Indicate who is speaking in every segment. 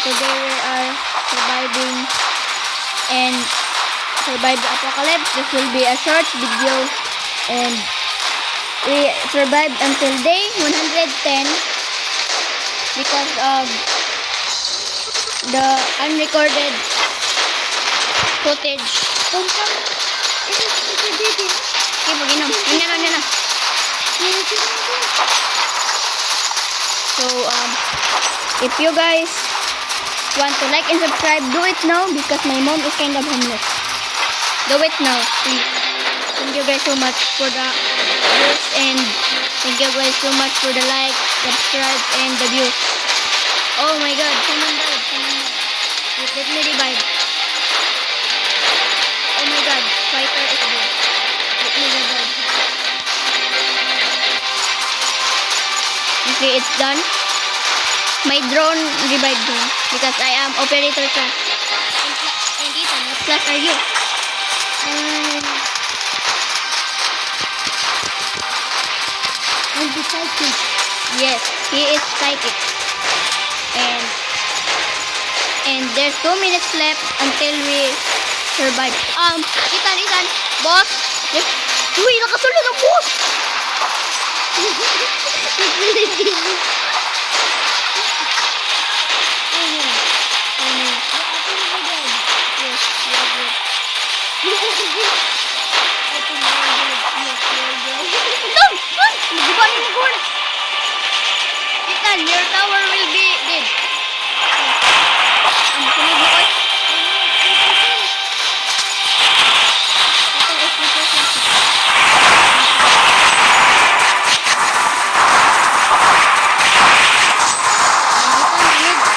Speaker 1: today we are surviving and survive the apocalypse. This will be a short video, and we survived until day 110 because of the unrecorded footage. Okay, mag-inom. Yan na. So, if you guys want to like and subscribe, do it now because my mom is kind of homeless. Do it now, please. Thank you guys so much for the views, and thank you guys so much for the like, subscribe, and the views. Oh my god, someone died. Wait, let me revive. Oh my god, fighter is dead. Let me revive. Okay, it's done. My drone revived him because I am operator class. And Ethan, what class are you?
Speaker 2: I'm the psychic.
Speaker 1: Yes, he is psychic. And there's 2 minutes left until we survive. Ethan, boss. Uy, nakasulod ang boss. Ethan, your tower will be dead. Sunod mo oy.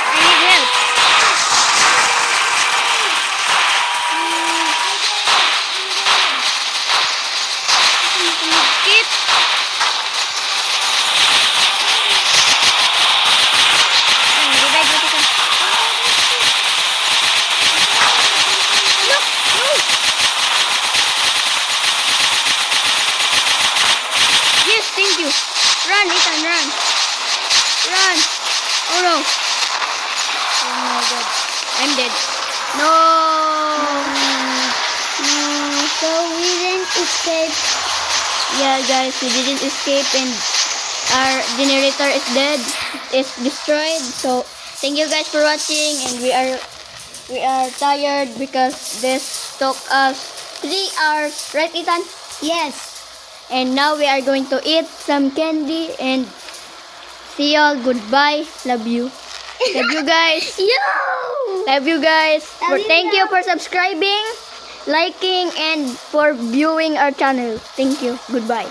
Speaker 1: I need help. Kit. Yes, thank you. Run, Ethan, run. Run. Oh no. Oh my god. I'm dead. No.
Speaker 2: So we didn't escape.
Speaker 1: Yeah, guys, we didn't escape and our generator is dead. It's destroyed. So thank you guys for watching, and we are tired because this took us 3 hours, right, Ethan?
Speaker 2: Yes.
Speaker 1: And now we are going to eat some candy and see y'all. Goodbye. Love you. Love you guys.
Speaker 2: Yo!
Speaker 1: Love you guys.
Speaker 2: Love you
Speaker 1: Thank you
Speaker 2: guys.
Speaker 1: for subscribing, liking, and for viewing our channel. Thank you. Goodbye.